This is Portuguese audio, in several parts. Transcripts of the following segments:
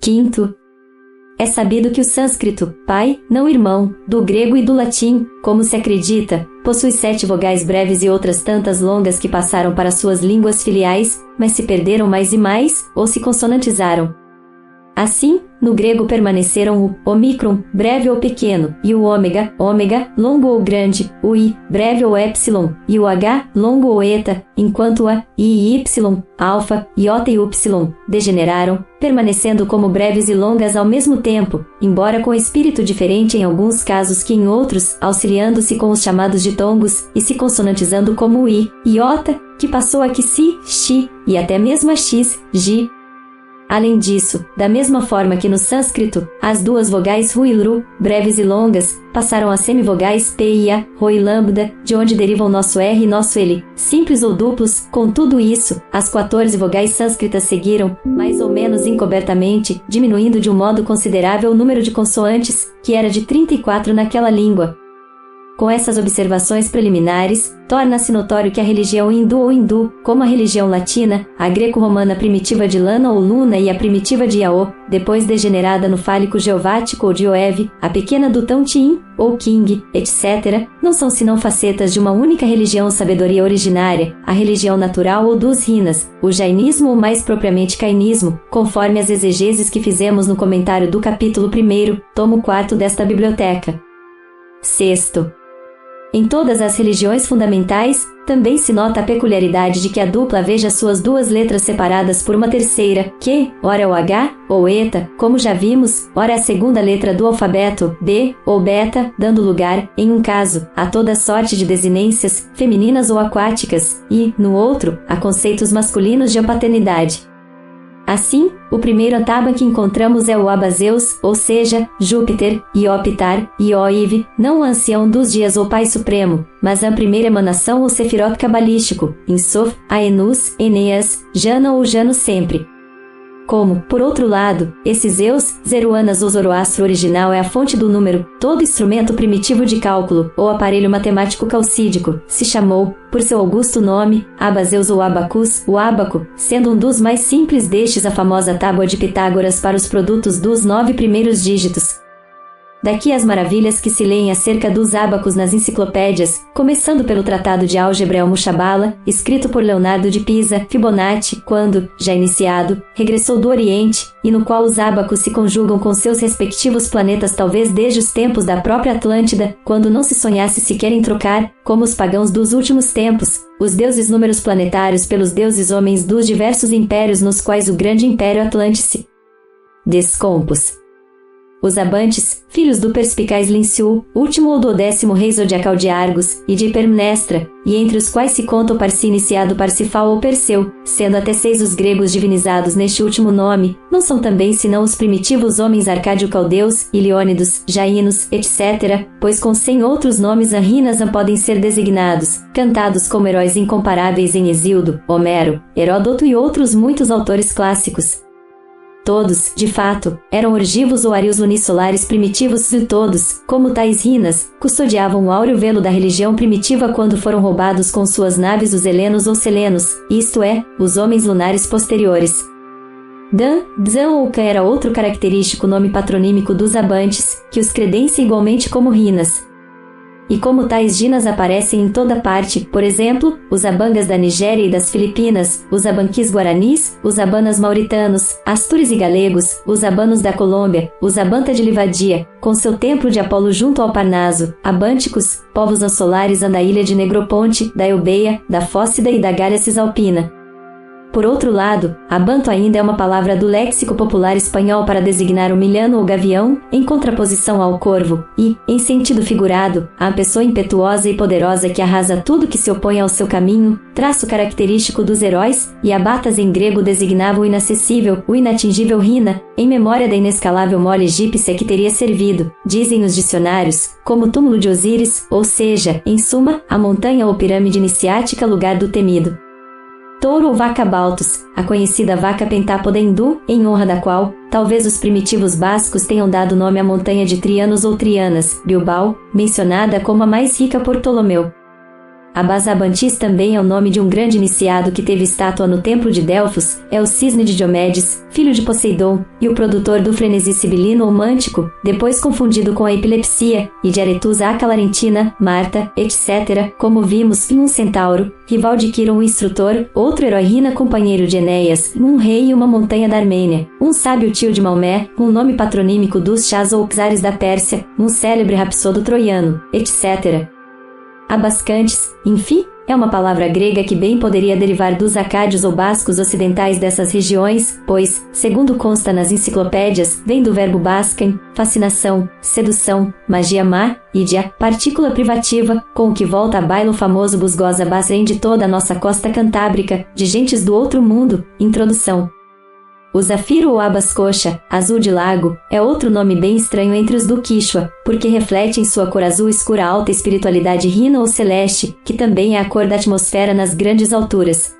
Quinto, é sabido que o sânscrito, pai, não irmão, do grego e do latim, como se acredita, possui 7 vogais breves e outras tantas longas que passaram para suas línguas filiais, mas se perderam mais e mais, ou se consonantizaram. Assim, no grego permaneceram o omicron, breve ou pequeno, e o ômega, longo ou grande, o i, breve ou épsilon, e o h, longo ou eta, enquanto a, i e y, alfa, iota e upsilon, degeneraram, permanecendo como breves e longas ao mesmo tempo, embora com espírito diferente em alguns casos que em outros, auxiliando-se com os chamados ditongos, e se consonantizando como o i, iota, que passou a que si, xi, e até mesmo a x, gi. Além disso, da mesma forma que no sânscrito, as duas vogais ru e ru, breves e longas, passaram a semivogais p e a, ro e lambda, de onde derivam nosso r e nosso l, simples ou duplos. Com tudo isso, as 14 vogais sânscritas seguiram, mais ou menos encobertamente, diminuindo de um modo considerável o número de consoantes, que era de 34 naquela língua. Com essas observações preliminares, torna-se notório que a religião hindu, como a religião latina, a greco-romana primitiva de Lana ou Luna e a primitiva de Yaô, depois degenerada no fálico geovático ou de Oev, a pequena do Tão-Tim, ou King, etc., não são senão facetas de uma única religião ou sabedoria originária, a religião natural ou dos Rinas, o jainismo ou mais propriamente cainismo, conforme as exegeses que fizemos no comentário do capítulo 1, tomo 4 desta biblioteca. Sexto, em todas as religiões fundamentais, também se nota a peculiaridade de que a dupla veja suas duas letras separadas por uma terceira, que, ora é o H, ou eta, como já vimos, ora é a segunda letra do alfabeto, B, ou beta, dando lugar, em um caso, a toda sorte de desinências, femininas ou aquáticas, e, no outro, a conceitos masculinos de apaternidade. Assim, o primeiro ataba que encontramos é o Abazeus, ou seja, Júpiter, Ioptar, Ioive, não o ancião dos dias ou Pai Supremo, mas a primeira emanação ou Sefirot cabalístico, Insof, Aenus, Eneas, Jana ou Jano sempre. Como, por outro lado, esse Zeus, Zeruanas ou Zoroastro original é a fonte do número, todo instrumento primitivo de cálculo, ou aparelho matemático calcídico, se chamou, por seu augusto nome, Abazeus ou Abacus, o ábaco, sendo um dos mais simples destes a famosa tábua de Pitágoras para os produtos dos 9 primeiros dígitos. Daqui as maravilhas que se leem acerca dos ábacos nas enciclopédias, começando pelo Tratado de Álgebra Almuchabala, escrito por Leonardo de Pisa, Fibonacci, quando, já iniciado, regressou do Oriente, e no qual os ábacos se conjugam com seus respectivos planetas talvez desde os tempos da própria Atlântida, quando não se sonhasse sequer em trocar, como os pagãos dos últimos tempos, os deuses números planetários pelos deuses homens dos diversos impérios nos quais o grande império Atlântice descompôs. Os Abantes, filhos do perspicaz Linciu, último ou 12º rei zodiacal de Argos, e de Hipermnestra, e entre os quais se conta o Parsi iniciado Parsifal ou Perseu, sendo até 6 os gregos divinizados neste último nome, não são também senão os primitivos homens arcádio-caldeus, Iliônidos, Jaínos, etc., pois com 100 outros nomes Rinas podem ser designados, cantados como heróis incomparáveis em Hesíodo, Homero, Heródoto e outros muitos autores clássicos. Todos, de fato, eram orgivos ou arios lunisolares primitivos e todos, como tais Rinas, custodiavam o áureo velo da religião primitiva quando foram roubados com suas naves os helenos ou selenos, isto é, os homens lunares posteriores. Dzan ou Ka era outro característico nome patronímico dos Abantes, que os credencia igualmente como Rinas. E como tais Ginas aparecem em toda parte, por exemplo, os Abangas da Nigéria e das Filipinas, os Abanquis guaranis, os Abanas mauritanos, Astures e galegos, os Abanos da Colômbia, os Abanta de Livadia, com seu templo de Apolo junto ao Parnaso, Abânticos, povos ansolares da ilha de Negroponte, da Eubeia, da Fócida e da Galha Cisalpina. Por outro lado, abanto ainda é uma palavra do léxico popular espanhol para designar o milhano ou gavião, em contraposição ao corvo, e, em sentido figurado, a pessoa impetuosa e poderosa que arrasa tudo que se opõe ao seu caminho, traço característico dos heróis, e abatas em grego designavam o inacessível, o inatingível Rina, em memória da inescalável mole egípcia que teria servido, dizem os dicionários, como túmulo de Osíris, ou seja, em suma, a montanha ou pirâmide iniciática lugar do temido touro ou vaca baltos, a conhecida vaca pentápoda hindu, em honra da qual, talvez os primitivos bascos tenham dado nome à montanha de Trianos ou Trianas, Bilbao, mencionada como a mais rica por Ptolomeu. Abasabantis também é o nome de um grande iniciado que teve estátua no templo de Delfos, é o cisne de Diomedes, filho de Poseidon, e o produtor do frenesi sibilino ou mântico, depois confundido com a epilepsia, e de Aretusa acalarentina, Marta, etc., como vimos, um centauro, rival de Quiron o instrutor, outro herói Rina companheiro de Enéas, um rei e uma montanha da Armênia, um sábio tio de Maomé, um nome patronímico dos Chás ou Czares da Pérsia, um célebre rapsodo troiano, etc. Abascantes, enfim, é uma palavra grega que bem poderia derivar dos acádios ou bascos ocidentais dessas regiões, pois, segundo consta nas enciclopédias, vem do verbo bascem, fascinação, sedução, magia má, idia, partícula privativa, com o que volta a baila o famoso Busgosa Basrem de toda a nossa costa cantábrica, de gentes do outro mundo. Introdução. O zafiro ou abas coxa, azul de lago, é outro nome bem estranho entre os do Quichua, porque reflete em sua cor azul escura a alta espiritualidade rina ou celeste, que também é a cor da atmosfera nas grandes alturas.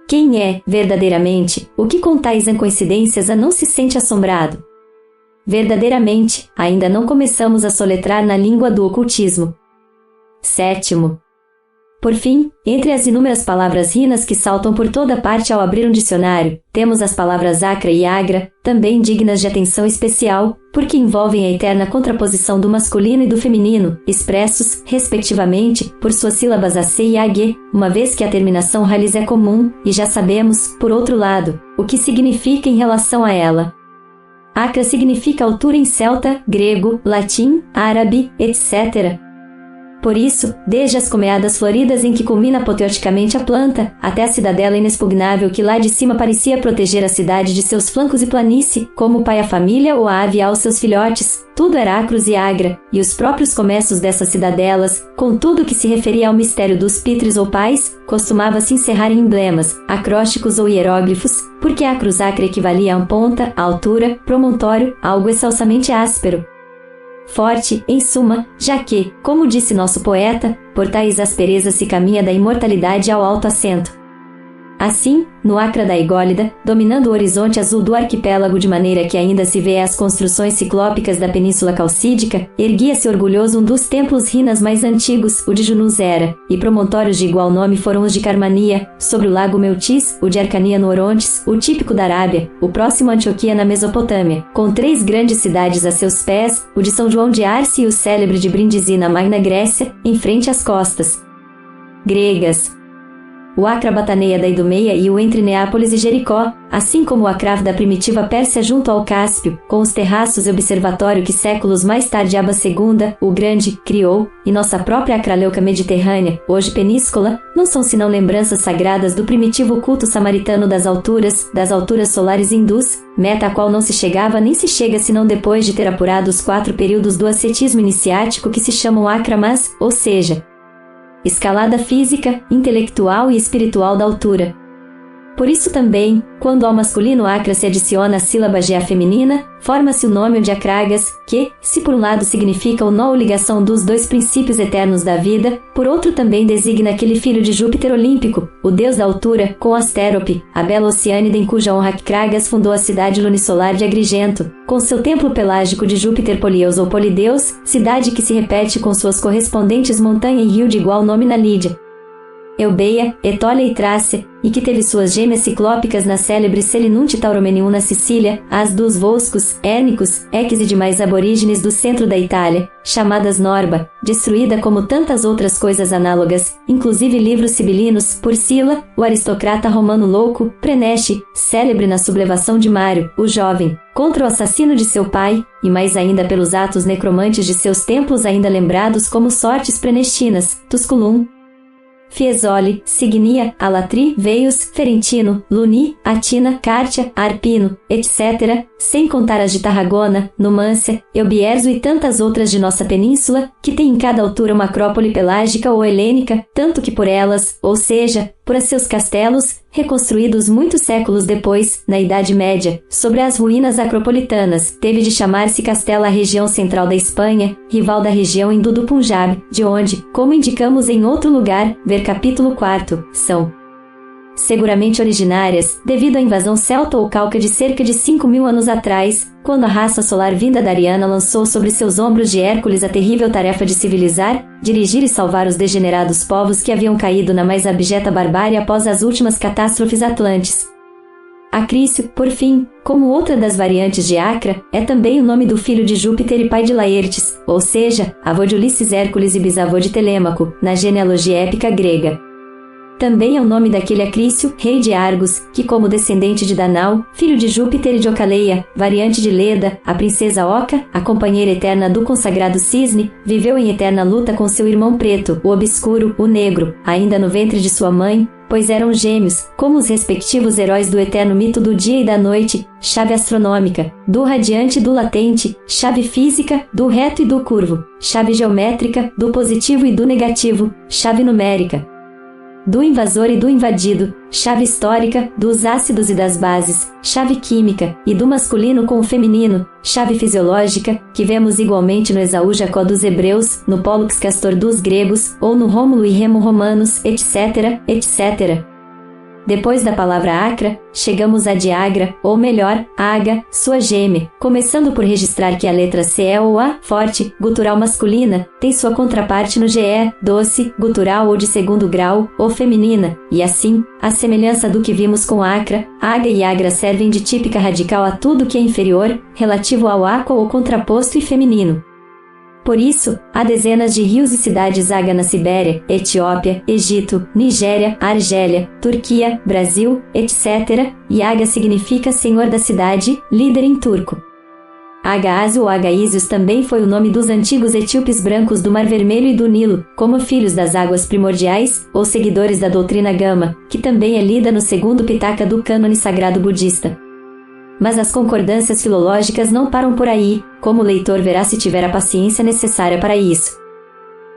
Quem é, verdadeiramente, o que com tais coincidências a não se sente assombrado? Verdadeiramente, ainda não começamos a soletrar na língua do ocultismo. Sétimo. Por fim, entre as inúmeras palavras rinas que saltam por toda parte ao abrir um dicionário, temos as palavras acra e agra, também dignas de atenção especial, porque envolvem a eterna contraposição do masculino e do feminino, expressos, respectivamente, por suas sílabas ac e ag, uma vez que a terminação raiz é comum, e já sabemos, por outro lado, o que significa em relação a ela. Acra significa altura em celta, grego, latim, árabe, etc. Por isso, desde as comeadas floridas em que culmina apoteoticamente a planta, até a cidadela inexpugnável que lá de cima parecia proteger a cidade de seus flancos e planície, como o pai a família ou a ave aos seus filhotes, tudo era acros e agra, e os próprios comércios dessas cidadelas, com tudo que se referia ao mistério dos pitres ou pais, costumava se encerrar em emblemas, acrósticos ou hieróglifos, porque acros acra equivalia a ponta, a altura, promontório, algo excelsamente áspero. Forte, em suma, já que, como disse nosso poeta, por tais asperezas se caminha da imortalidade ao alto assento. Assim, no Acra da Ególida, dominando o horizonte azul do arquipélago de maneira que ainda se vê as construções ciclópicas da Península Calcídica, erguia-se orgulhoso um dos templos rinas mais antigos, o de Junusera, e promontórios de igual nome foram os de Carmania, sobre o lago Meutis, o de Arcania no Orontes, o típico da Arábia, o próximo a Antioquia na Mesopotâmia, com 3 grandes cidades a seus pés, o de São João de Arce e o célebre de Brindisi na Magna Grécia, em frente às costas gregas. O Acra Bataneia da Idumeia e o entre Neápolis e Jericó, assim como o Acraf da primitiva Pérsia junto ao Cáspio, com os terraços e observatório que séculos mais tarde Aba II, o Grande, criou, e nossa própria Acraleuca mediterrânea, hoje Peníscola, não são senão lembranças sagradas do primitivo culto samaritano das alturas solares hindus, meta a qual não se chegava nem se chega senão depois de ter apurado os 4 períodos do ascetismo iniciático que se chamam Akramas, ou seja, escalada física, intelectual e espiritual da altura. Por isso também, quando ao masculino acra se adiciona a sílaba Gea feminina, forma-se o nome de Acragas, que, se por um lado significa o nó ou ligação dos 2 princípios eternos da vida, por outro também designa aquele filho de Júpiter olímpico, o deus da altura, com Astérope, a bela Oceânida em cuja honra Acragas fundou a cidade lunisolar de Agrigento, com seu templo pelágico de Júpiter Polieus ou Polideus, cidade que se repete com suas correspondentes montanha e rio de igual nome na Lídia, Eubeia, Etólia e Trácia, e que teve suas gêmeas ciclópicas na célebre Selinunte Tauromenium na Sicília, as dos Volscos, Hérnicos, Eques e demais aborígenes do centro da Itália, chamadas Norba, destruída como tantas outras coisas análogas, inclusive livros sibilinos, por Sila, o aristocrata romano louco, Prenesce, célebre na sublevação de Mário, o jovem, contra o assassino de seu pai, e mais ainda pelos atos necromantes de seus templos ainda lembrados como sortes prenestinas, Tusculum, Fiesole, Signia, Alatri, Veios, Ferentino, Luni, Atina, Cártia, Arpino, etc., sem contar as de Tarragona, Numância, Eubierzo e tantas outras de nossa península, que tem em cada altura uma acrópole pelágica ou helênica, tanto que por elas, ou seja, por seus castelos, reconstruídos muitos séculos depois, na Idade Média, sobre as ruínas acropolitanas, teve de chamar-se Castela a região central da Espanha, rival da região hindu do Punjab, de onde, como indicamos em outro lugar, ver capítulo 4, são seguramente originárias, devido à invasão celta ou cauca de cerca de 5.000 anos atrás, quando a raça solar vinda da Ariana lançou sobre seus ombros de Hércules a terrível tarefa de civilizar, dirigir e salvar os degenerados povos que haviam caído na mais abjeta barbárie após as últimas catástrofes atlantes. Acrício, por fim, como outra das variantes de Acra, é também o nome do filho de Júpiter e pai de Laertes, ou seja, avô de Ulisses Hércules e bisavô de Telêmaco, na genealogia épica grega. Também é o nome daquele Acrício, rei de Argos, que como descendente de Danau, filho de Júpiter e de Ocaleia, variante de Leda, a princesa Oca, a companheira eterna do consagrado Cisne, viveu em eterna luta com seu irmão preto, o obscuro, o negro, ainda no ventre de sua mãe, pois eram gêmeos, como os respectivos heróis do eterno mito do dia e da noite, chave astronômica, do radiante e do latente, chave física, do reto e do curvo, chave geométrica, do positivo e do negativo, chave numérica, do invasor e do invadido, chave histórica, dos ácidos e das bases, chave química, e do masculino com o feminino, chave fisiológica, que vemos igualmente no Esaú Jacó dos hebreus, no Pólux Castor dos gregos, ou no Rômulo e Remo romanos, etc., etc. Depois da palavra Acra, chegamos a de Agra, ou melhor, Aga, sua gêmea, começando por registrar que a letra CE ou A, forte, gutural masculina, tem sua contraparte no GE, doce, gutural ou de segundo grau, ou feminina, e assim, à semelhança do que vimos com Acra, Aga e Agra servem de típica radical a tudo que é inferior, relativo ao aqua ou contraposto e feminino. Por isso, há dezenas de rios e cidades Aga na Sibéria, Etiópia, Egito, Nigéria, Argélia, Turquia, Brasil, etc., e Aga significa senhor da cidade, líder em turco. Aga-Ásio ou Agaísios também foi o nome dos antigos etíopes brancos do Mar Vermelho e do Nilo, como filhos das águas primordiais, ou seguidores da doutrina Gama, que também é lida no segundo Pitaka do cânone sagrado budista. Mas as concordâncias filológicas não param por aí, como o leitor verá se tiver a paciência necessária para isso.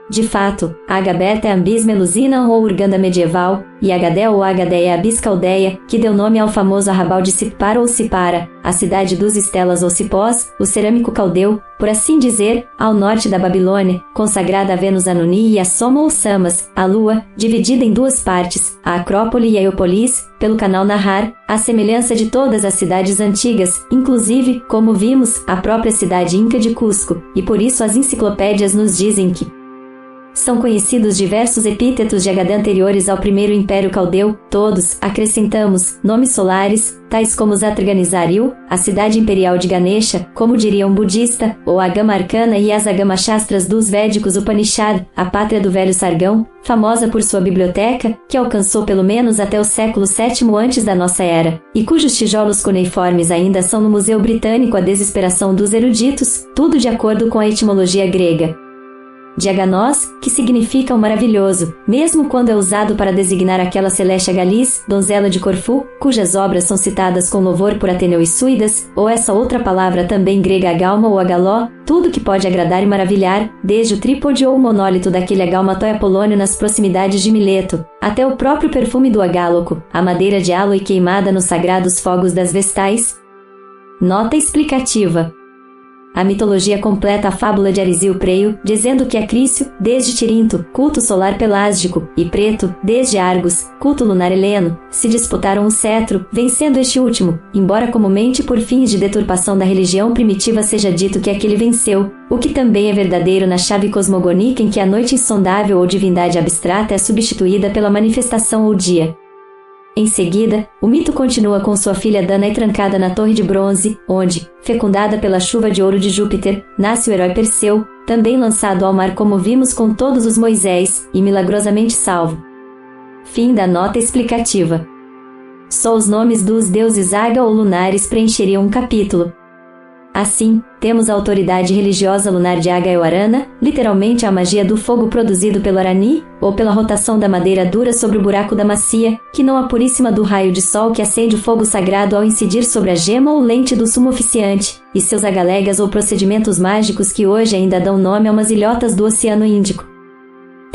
De fato, a Agaberta é a Ambis Melusina ou Urganda medieval, e Agadé ou Agadé é a Bis caldeia, que deu nome ao famoso arrabal de Sippar ou Sipara, a cidade dos estelas ou cipós, o cerâmico caldeu, por assim dizer, ao norte da Babilônia, consagrada a Vênus Anuni e a Soma ou Samas, a lua, dividida em duas partes, a Acrópole e a Eupolis, pelo canal Nahar, à semelhança de todas as cidades antigas, inclusive, como vimos, a própria cidade inca de Cusco, e por isso as enciclopédias nos dizem que são conhecidos diversos epítetos de Agadã anteriores ao primeiro Império Caldeu, todos, acrescentamos, nomes solares, tais como Zatraganizariu, a cidade imperial de Ganesha, como diria um budista, ou a Agama Arcana e as Agama Shastras dos Védicos Upanishad, a pátria do velho Sargão, famosa por sua biblioteca, que alcançou pelo menos até o século VII antes da nossa era, e cujos tijolos cuneiformes ainda são no Museu Britânico à desesperação dos eruditos, tudo de acordo com a etimologia grega. Diaganós, que significa o maravilhoso, mesmo quando é usado para designar aquela Celeste Galis, donzela de Corfu, cujas obras são citadas com louvor por Ateneu e Suidas, ou essa outra palavra também grega agalma ou agaló, tudo que pode agradar e maravilhar, desde o trípode ou o monólito daquele agalmatoi Apolônio nas proximidades de Mileto, até o próprio perfume do agáloco, a madeira de aloe queimada nos sagrados fogos das Vestais. Nota explicativa. A mitologia completa a fábula de Arizio Preio, dizendo que Acrício, desde Tirinto, culto solar pelásgico, e Preto, desde Argos, culto lunar heleno, se disputaram o cetro, vencendo este último, embora comumente por fins de deturpação da religião primitiva seja dito que aquele venceu, o que também é verdadeiro na chave cosmogônica em que a noite insondável ou divindade abstrata é substituída pela manifestação ou dia. Em seguida, o mito continua com sua filha Danae trancada na Torre de Bronze, onde, fecundada pela chuva de ouro de Júpiter, nasce o herói Perseu, também lançado ao mar como vimos com todos os Moisés, e milagrosamente salvo. Fim da nota explicativa. Só os nomes dos deuses Aga ou lunares preencheriam um capítulo. Assim, temos a autoridade religiosa lunar de Aga Euarana, literalmente a magia do fogo produzido pelo Arani, ou pela rotação da madeira dura sobre o buraco da macia, que não a puríssima do raio de sol que acende o fogo sagrado ao incidir sobre a gema ou lente do sumo oficiante, e seus agalegas ou procedimentos mágicos que hoje ainda dão nome a umas ilhotas do Oceano Índico.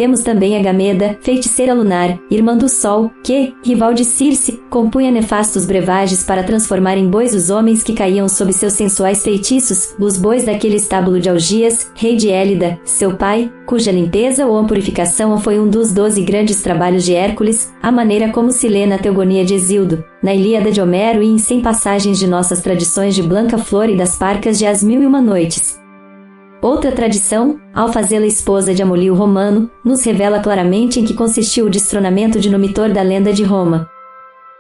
Temos também a Gameda, feiticeira lunar, irmã do Sol, que, rival de Circe, compunha nefastos brevagens para transformar em bois os homens que caíam sob seus sensuais feitiços, os bois daquele estábulo de Algias, rei de Élida, seu pai, cuja limpeza ou purificação foi um dos 12 grandes trabalhos de Hércules, a maneira como se lê na Teogonia de Hesíodo, na Ilíada de Homero e em 100 passagens de nossas tradições de Blanca Flor e das Parcas de As Mil e Uma Noites. Outra tradição, ao fazê-la esposa de Amulio Romano, nos revela claramente em que consistiu o destronamento de Numitor da lenda de Roma.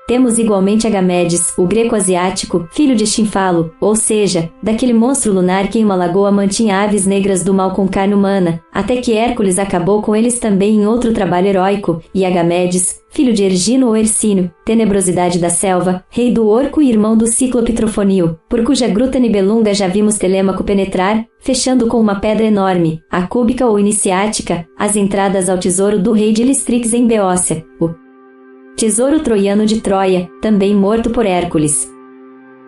Temos igualmente Agamedes, o greco-asiático, filho de Estinfalo, ou seja, daquele monstro lunar que em uma lagoa mantinha aves negras do mal com carne humana, até que Hércules acabou com eles também em outro trabalho heróico, e Agamedes, filho de Ergino ou Hercínio, tenebrosidade da selva, rei do Orco e irmão do Cíclope Trofonio, por cuja gruta Nibelunga já vimos Telêmaco penetrar, fechando com uma pedra enorme, a cúbica ou iniciática, as entradas ao tesouro do rei de Listrix em Beócia, o tesouro troiano de Troia, também morto por Hércules.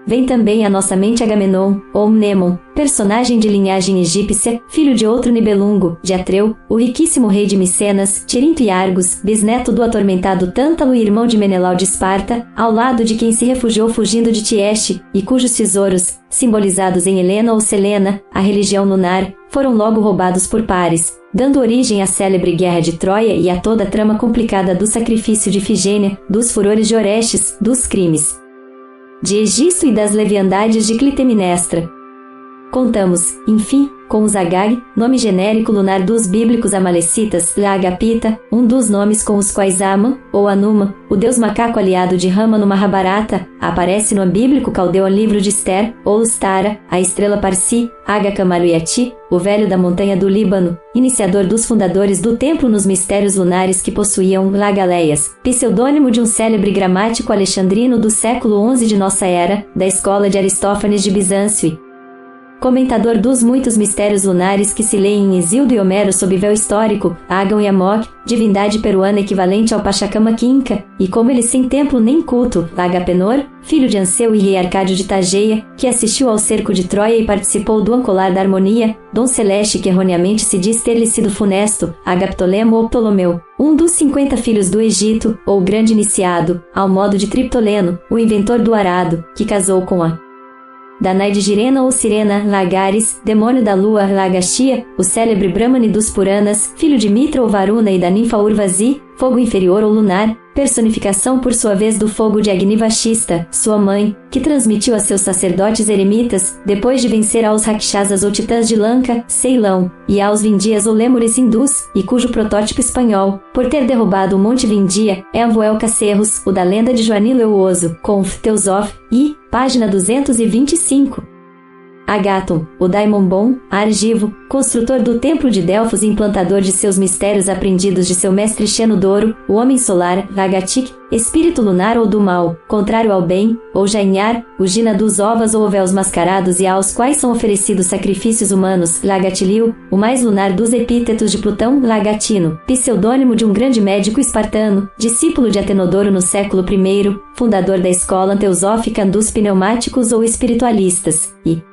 Vem também à nossa mente Agamenon, ou Mnemon, personagem de linhagem egípcia, filho de outro Nibelungo, de Atreu, o riquíssimo rei de Micenas, Tirinto e Argos, bisneto do atormentado Tântalo e irmão de Menelau de Esparta, ao lado de quem se refugiou fugindo de Tieste, e cujos tesouros, simbolizados em Helena ou Selena, a religião lunar, foram logo roubados por Paris, dando origem à célebre Guerra de Troia e a toda a trama complicada do sacrifício de Ifigênia, dos furores de Orestes, dos crimes de Egisto e das leviandades de Clitemnestra. Contamos, enfim, com os Agag, nome genérico lunar dos bíblicos Amalecitas, Agapita, um dos nomes com os quais Ama, ou Anuma, o deus macaco aliado de Rama no Mahabharata, aparece no bíblico caldeu livro de Esther, ou Ustara, a estrela Parsi, Agakamaluyati, o velho da montanha do Líbano, iniciador dos fundadores do templo nos mistérios lunares que possuíam Lagaleias, pseudônimo de um célebre gramático alexandrino do século XI de nossa era, da escola de Aristófanes de Bizâncio e comentador dos muitos mistérios lunares que se leem em Hesíodo e Homero sob véu histórico, Agão e Amok, divindade peruana equivalente ao Pachacamac Inca, e como ele sem templo nem culto, Agapenor, filho de Anseu e rei Arcádio de Tageia, que assistiu ao cerco de Troia e participou do Ancolar da Harmonia, Dom Celeste que erroneamente se diz ter-lhe sido funesto, Agaptolemo ou Ptolomeu, um dos 50 filhos do Egito, ou grande iniciado, ao modo de Triptoleno, o inventor do arado, que casou com a Danai de Girena ou Sirena, Lagares, demônio da lua, Lagashtia, o célebre Brahmani dos Puranas, filho de Mitra ou Varuna e da ninfa Urvazi, fogo inferior ou lunar, personificação por sua vez do fogo de Agni Vashista, sua mãe, que transmitiu a seus sacerdotes eremitas, depois de vencer aos Rakshasas ou titãs de Lanka, Ceilão, e aos Vindias ou Lêmures hindus, e cujo protótipo espanhol, por ter derrubado o Monte Vindia, é Avoel Cacerros, o da lenda de Joanilo Euoso, Conf. Teosof, e, página 225. Agaton, o Daimon Bom, Argivo, construtor do Templo de Delfos e implantador de seus mistérios aprendidos de seu mestre Xenodoro, o Homem Solar, Lagatik, espírito lunar ou do mal, contrário ao bem, ou Jainhar, o Gina dos Ovas ou Véus Mascarados e aos quais são oferecidos sacrifícios humanos, Lagatilio, o mais lunar dos epítetos de Plutão, Lagatino, pseudônimo de um grande médico espartano, discípulo de Atenodoro no século I, fundador da escola teosófica dos pneumáticos ou espiritualistas, e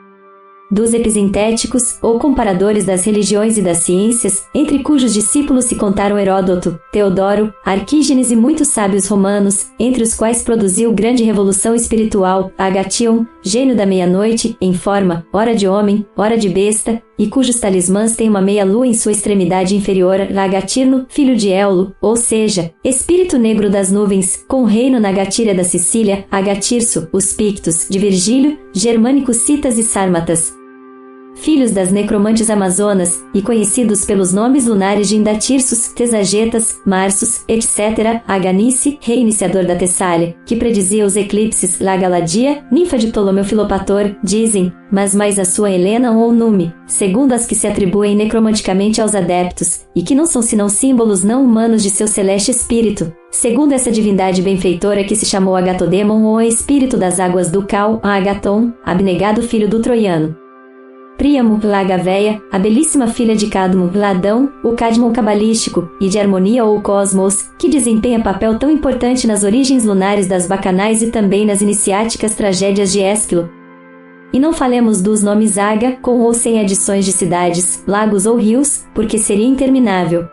dos episintéticos, ou comparadores das religiões e das ciências, entre cujos discípulos se contaram Heródoto, Teodoro, Arquígenes e muitos sábios romanos, entre os quais produziu grande revolução espiritual, Agation, gênio da meia-noite, em forma, ora de homem, ora de besta, e cujos talismãs têm uma meia-lua em sua extremidade inferior, Lagatirno, filho de Éolo, ou seja, espírito negro das nuvens, com reino na Gatíria da Sicília, Agatirso, os Pictos, de Virgílio, germânicos citas e sármatas, filhos das necromantes amazonas, e conhecidos pelos nomes lunares de Indatirsus, Tesagetas, Marsus, etc., Aganice, rei iniciador da Tessália, que predizia os eclipses, Lagaladia, ninfa de Ptolomeu Filopator, dizem, mas mais a sua Helena ou Nume, segundo as que se atribuem necromanticamente aos adeptos, e que não são senão símbolos não humanos de seu celeste espírito, segundo essa divindade benfeitora que se chamou Agatodemon ou espírito das águas do Cal, a Agaton, abnegado filho do troiano Príamo, Lagavéia, a belíssima filha de Cadmo, Ladão, o Cadmon cabalístico, e de Harmonia ou Cosmos, que desempenha papel tão importante nas origens lunares das bacanais e também nas iniciáticas tragédias de Ésquilo. E não falemos dos nomes Aga, com ou sem adições de cidades, lagos ou rios, porque seria interminável.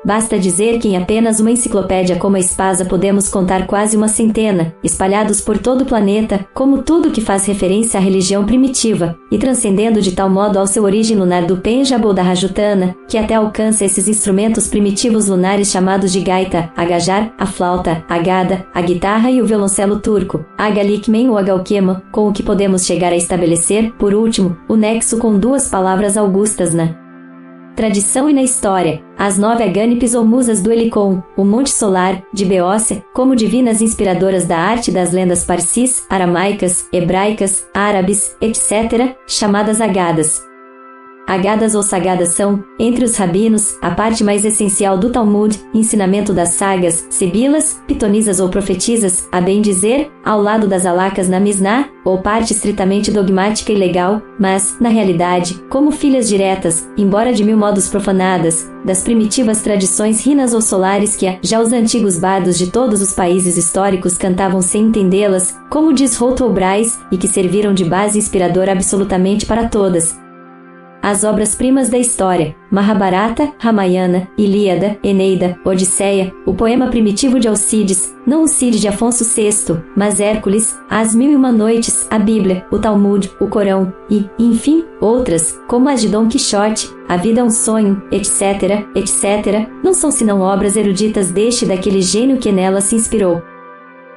Basta dizer que em apenas uma enciclopédia como a Espasa podemos contar quase uma centena, espalhados por todo o planeta, como tudo que faz referência à religião primitiva, e transcendendo de tal modo ao seu origem lunar do Penjab ou da Rajutana, que até alcança esses instrumentos primitivos lunares chamados de gaita, a gajar, a flauta, a gada, a guitarra e o violoncelo turco, a galikmen ou a galquema, com o que podemos chegar a estabelecer, por último, o nexo com duas palavras augustas na tradição e na história, as 9 Agânipes ou musas do Helicon, o Monte Solar, de Beócia, como divinas inspiradoras da arte das lendas parsis, aramaicas, hebraicas, árabes, etc., chamadas Agadas. Agadas ou sagadas são, entre os rabinos, a parte mais essencial do Talmud, ensinamento das sagas, sibilas, pitonisas ou profetisas, a bem dizer, ao lado das alacas na Misná, ou parte estritamente dogmática e legal, mas, na realidade, como filhas diretas, embora de mil modos profanadas, das primitivas tradições rinas ou solares que já os antigos bardos de todos os países históricos cantavam sem entendê-las, como diz Roto Bryce, e que serviram de base inspiradora absolutamente para todas as obras-primas da história, Mahabharata, Ramayana, Ilíada, Eneida, Odisseia, o poema primitivo de Alcides, não o Cid de Afonso VI, mas Hércules, As Mil e Uma Noites, a Bíblia, o Talmud, o Corão, e, enfim, outras, como as de Dom Quixote, A Vida é um Sonho, etc., etc., não são senão obras eruditas deste e daquele gênio que nela se inspirou.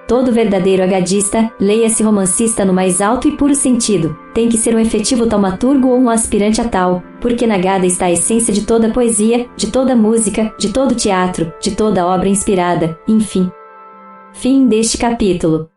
Todo verdadeiro agadista, leia-se romancista no mais alto e puro sentido, tem que ser um efetivo taumaturgo ou um aspirante a tal, porque na Agada está a essência de toda poesia, de toda música, de todo teatro, de toda obra inspirada, enfim. Fim deste capítulo.